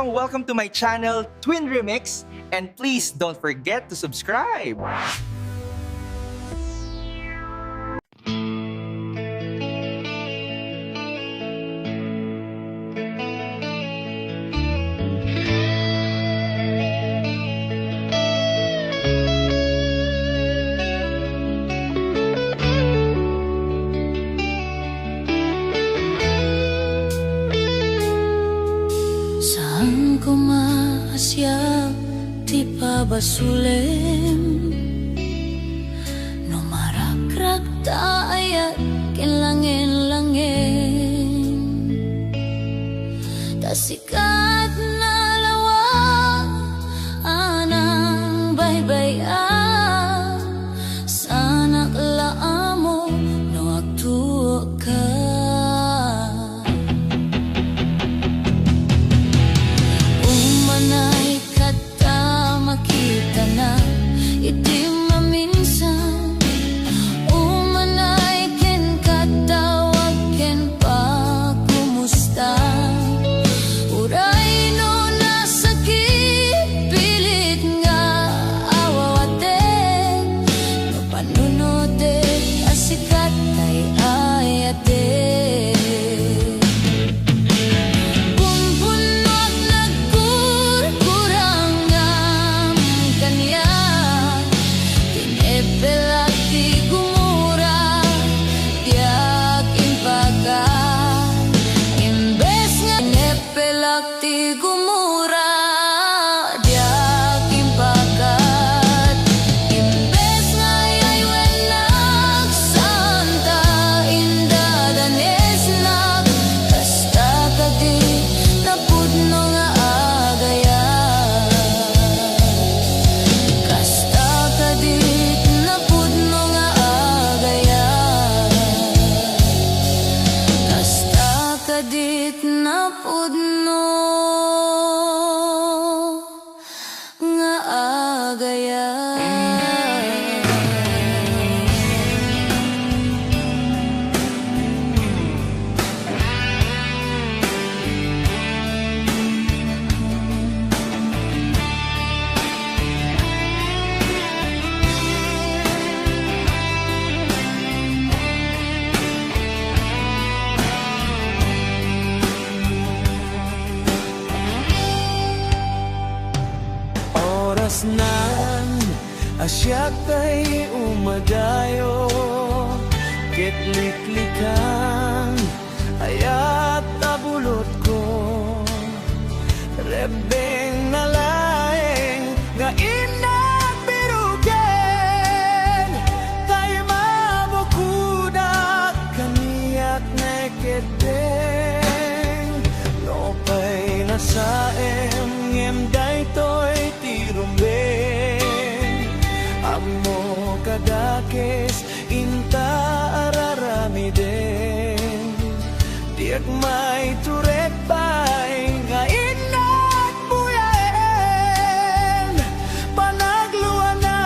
Welcome to my channel, Twin Remix, and please don't forget to subscribe. Saan ko maasyag, di pa basulim no marakrak taayat kinlangin-langin tasikat na lawa anang baybayan sana klaamo no agtuo ka. Makita na iti maminsan umanay ken katawag ken pa kumusta uray no nasakit pilit nga awawate no panunode asikat tay ayate. Kadit na pudno nga agaya. Nan asyak tay umadayo kitliklikan ayat abulot ko rebeng nalaeng nga inagbirugen tay mamukudak kaniyak neketeng no pay nasaem ngem daytoy amo kadakes inta araramiden diag may turet pay nga inat buyaen panagluan na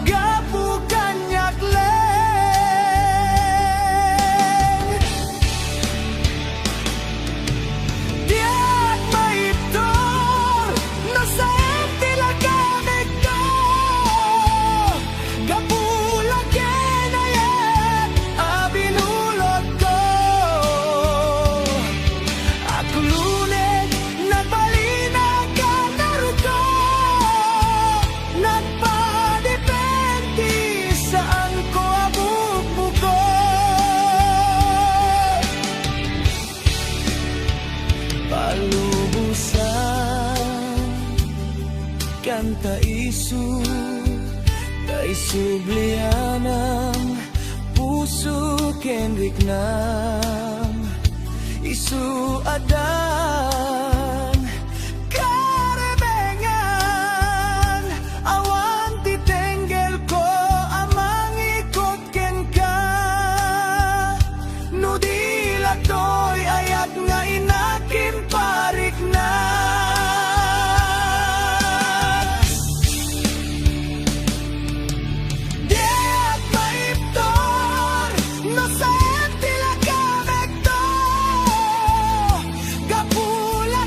gapu kanyak leng diag may iptor nasa kanta isu blianam puso ken riknam isu adan karebengan awan titenggel ko amang ikot ken ka no dila toy ayat nga inakin parik na. Kapula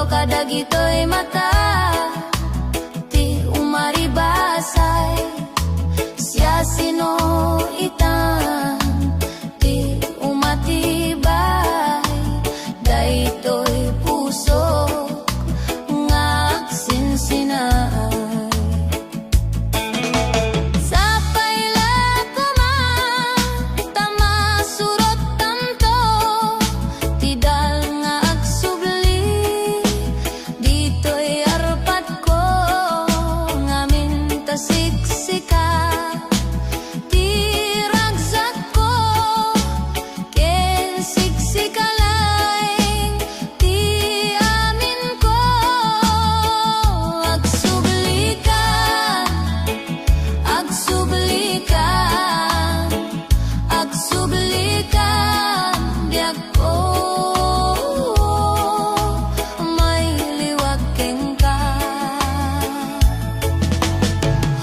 kada gito'y mata, ti umaribasay, siya sino itan, ti umatibay, daytoy puso nga sinsinay. Sapay la kuma, tama surot tanto, tidal nga agsubli, dito'y arpat ko, ngamin tasiksika, tiragsak ko, ken siksikalay, ti amin ko, agsublikan, agsublikan, agsublikan, biag ko, may liwag keng ka.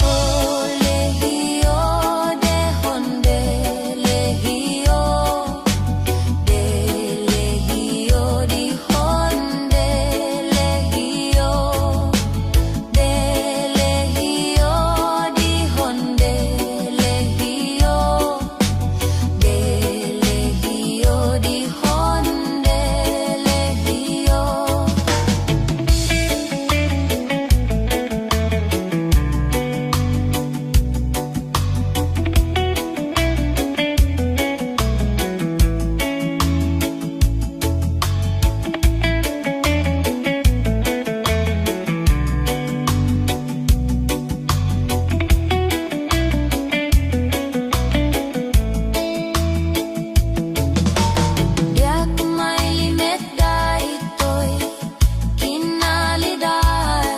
Oh, lehiyo, dehon de lehiyo, de lehiyo, dihon de lehiyo, de lehiyo, dihon de lehiyo, de lehiyo, dihon de lehiyo. Yak may limit daytoy kinaliday,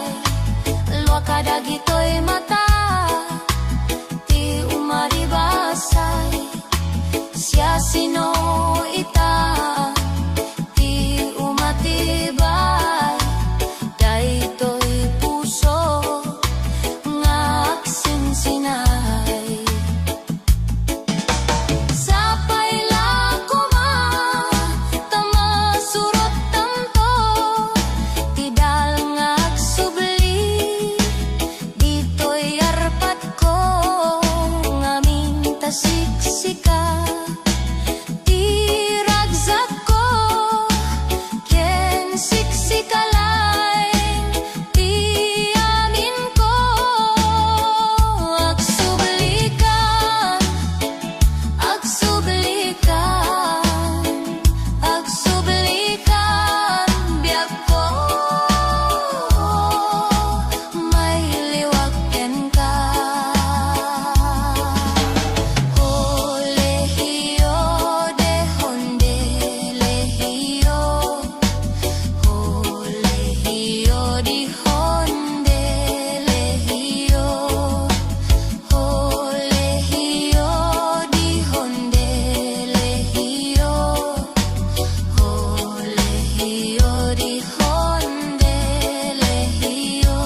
lwa kada gito'y mata, ti umaribasay, siya sino ita, ti umatibay, daytoy puso nga sinsinay. Sapay la kuma, tama surot tanto, tidal nga agsubli, dito'y arpat ko, ngamin tasiksika, tiragsak ko, ken siksikalay, ti amin ko, agsublikan, agsublikan, agsublikan, biag ko, may liwag ken ka. Oh, lehiyo, dehon de lehiyo, oh, lehiyo, dihon de lehiyo, oh, lehiyo, dihon de lehiyo, oh, lehiyo, dihon de lehiyo.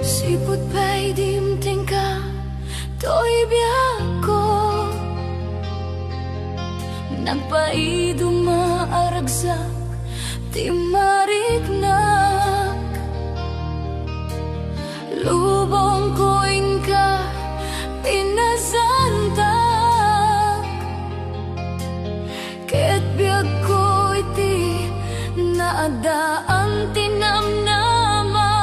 Sipot pa'y dimting ka, to'y biyak ko, nagpaidong maaragsak, ti mariknak, lubong ko'y ka, pinasantak, ket biyak ko'y ti naadaan tinamnama,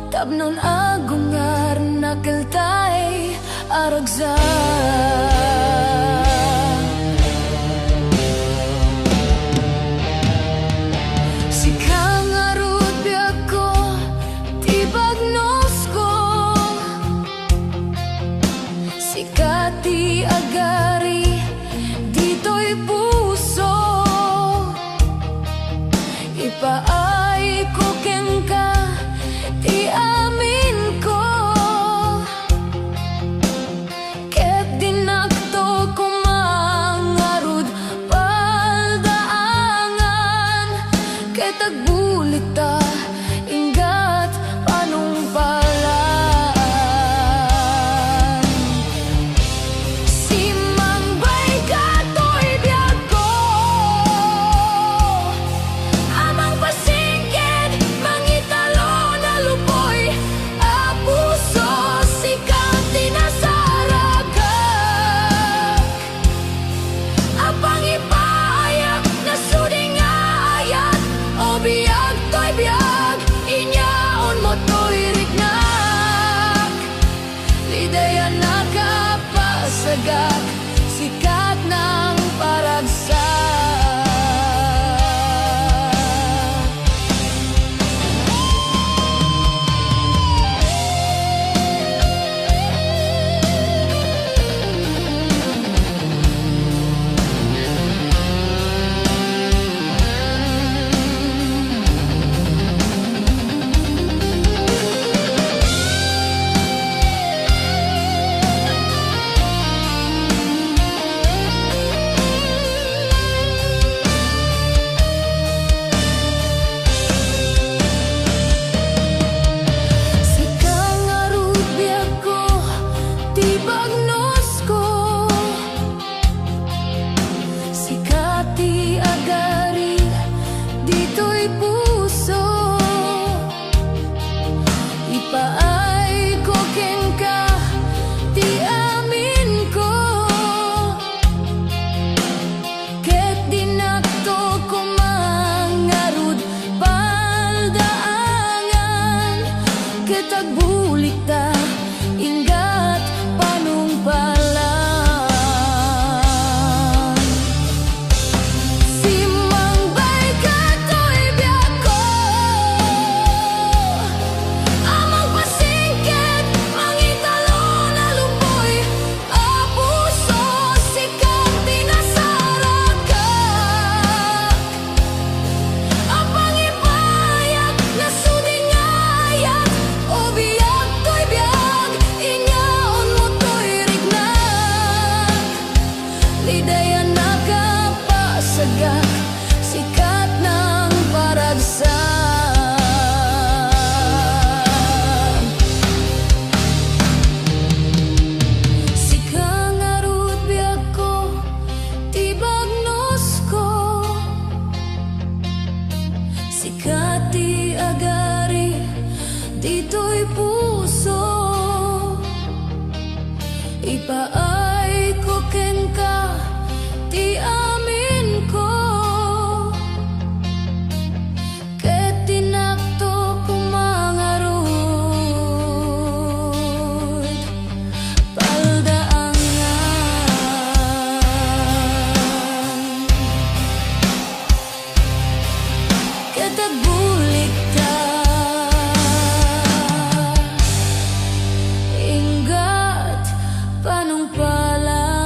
tapnon agungar nakiltay aragsak. Sikang arut biyak ko, ti bagnos ko, sikati agari, dito'y puso, bulita ingat panungpalan. Simangbay katoy biyag ko, amang pasingkit mangitalo na lupoy, apuso sikang tinasaragak, apang ipayak na suding ayat, o biyag to'y biyag, inyaon mo to'y rignak, lidaya nakapasagak, sikat ng paragsak. Sikang arut biyag ko, tibagnos ko, sikati agari, dito'y puso, ipaay ko ken ka, ti amin ko, ket dinakto ko mangarud paldaangan, ket agbulita ingat panungpalan. Simangbay katoy biyag ko, amang pasingkit mangitalo na lupoy, apuso sikang tinasaragak, apang ipayak na suding ayat, o biyag to'y biyag, inyaon mo to'y rignak, lidaya nakapasagak, sikat ng paragsak. Sikang arut biyag ko, tibagnos ko, sikati agari, dito'y puso, ipaay ko ken ka, ti amin ko, ket tinakto ko mangarud paldaangan, ket agbulikta ingat panungpalan.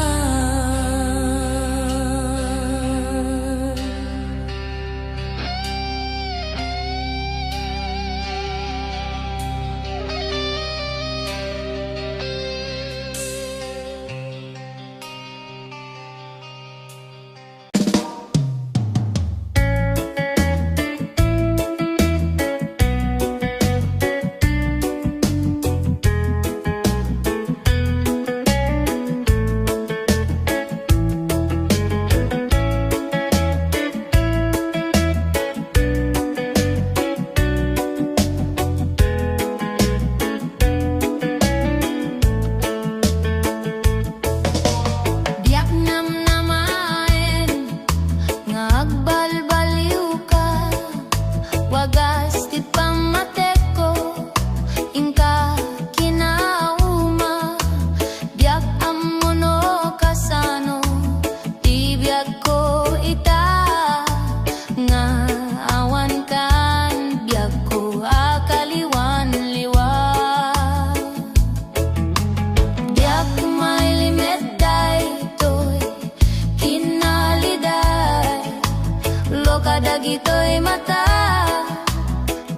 dagito'y mata,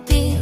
ti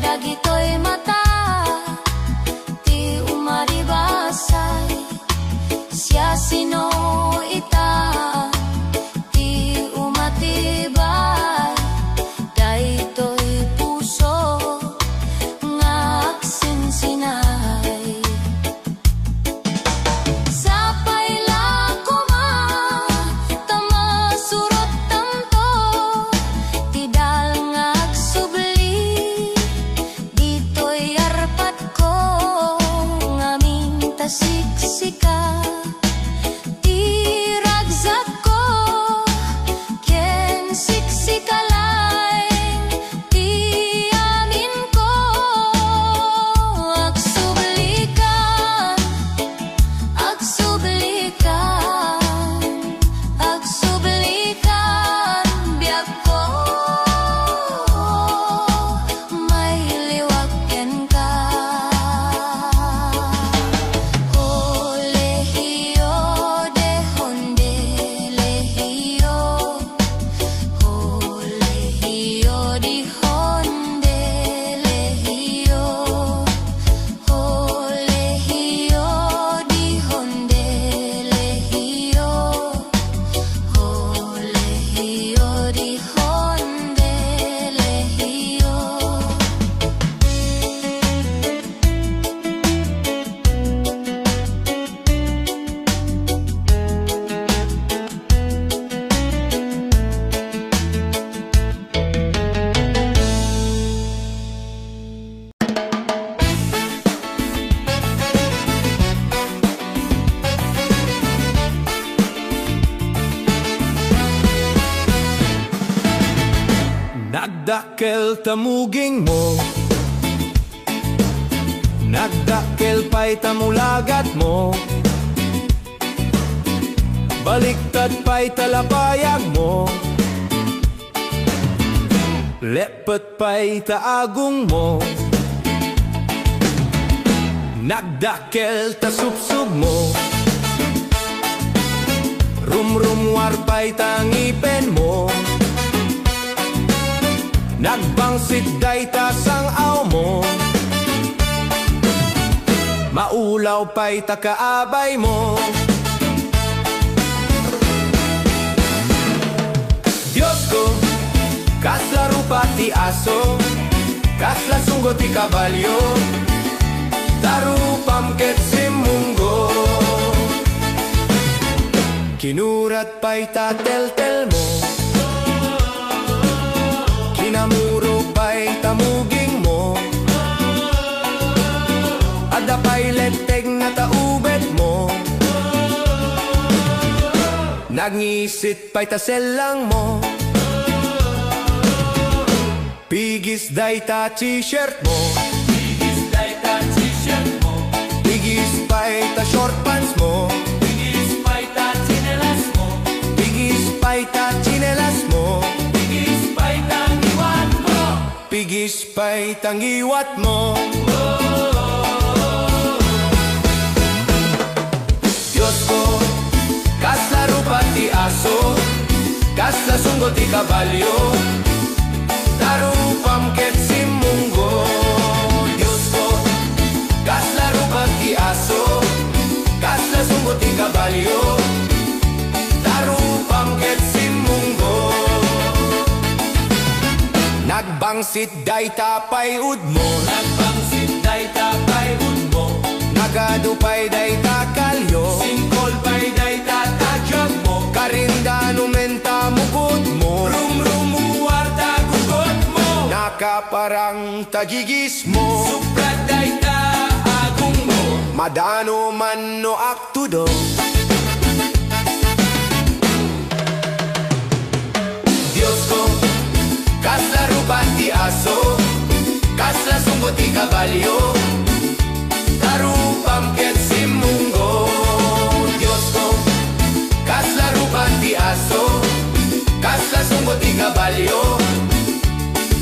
dagitoy mata, ti umaribasay, siya sino ita, ti umatibay, daytoy puso nga aksinsinay. Sapay la kuma, tamasurot tamto, tidal nga agsubli, dito'y arpat ko, nga mintasiksika, tiragzak ko, ken siksikalay, tiyamin ko, agsublikan, agsublikan, agsublikan, biyak ko, may liwaken ka. Lehiyo de honde, lehiyo, lehiyo di honde, lehiyo, lehiyo di honde, lehiyo, lehiyo di honde, lehiyo. Nagdakkel tamuging mo, nagdakkel pa'y tamulagat mo, baliktad pa'y talapayag mo, lepet pa'y taagong mo, nagdakkel tasubsub mo, rumrumwar pa'y tangipen mo, nagbangsit day tasang aw mo, maulaw pa'y takaabay mo. Diyos ko, kasla rupa ti aso, kasla sunggo ti kabalyo, tarupam ket simunggo. Kinurat pa'y tatel-tel mo, kinamuro pa'y tamuging mo, ada pa'y leteg na taubet mo, nagngisit pa'y taselang mo, pigis day ta t-shirt mo, pigis day ta t-shirt mo, pigis pa'y ta short pants mo, pigis pa'y ta tsinelas mo, pigis pa'y ta tsinelas mo, pigis pa'y tangiwat mo, pigis pa'y tangiwat mo. Diyos ko, kasla rupa ti aso, kasla sunggo ti kabalyo, tarupam ket simunggo. Diyos ko, kasla rupa ti aso, kasla sunggo ti kabalyo, tarupam ket simunggo. Nagbangsit day tapay ud mo, nagbangsit day tapay ud mo, nagadupay day takalyo, singkol pay day tatajag mo, karinda numenta mukod mo, rumrumuwar tagugot mo, nakaparang tagigis mo, suprat day taagong mo, madano man no aktudo. Diyos ko, kasla rupa ti aso, kasla sunggo ti kabalyo, tarupam ket simunggo. Diyos ko, kasla rupa ti aso, kasla sunggo ti kabalyo,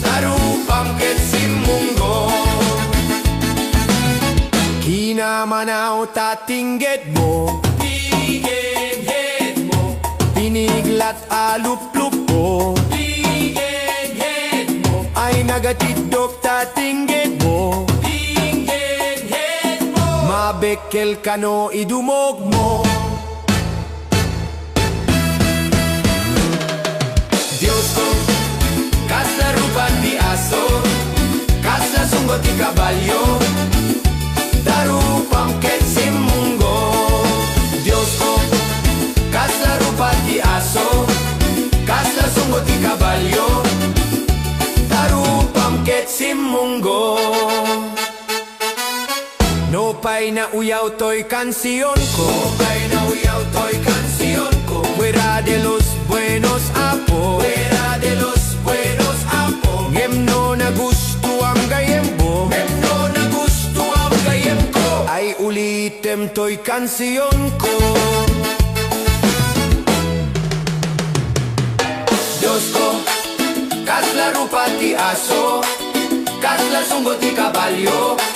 tarupam ket simunggo. Kinamanaw tatingget mo, tingget mo, piniglat aluplup ko, ay nagatidok ta tinggid mo Mabekel ka no idumog mo Diyos ko, kasla rupa di aso Kasla sunggot di kabalyo Darupang ketsim munggo Diyos ko, kasla rupa di aso Kasla sunggot di kabalyo Darupang ketsim munggo No pay na uyaw to'y kansiyon ko Pay na uyaw to'y kansiyon ko Fuera de los buenos apo Fuera de los buenos apo Ngem no na gusto ang gayem mo Ngem no na gusto ang gayem ko Ay ulitem to'y kansiyon ko Diyos ko, kasla rupa ti aso Kasla sunggot ti kabalyo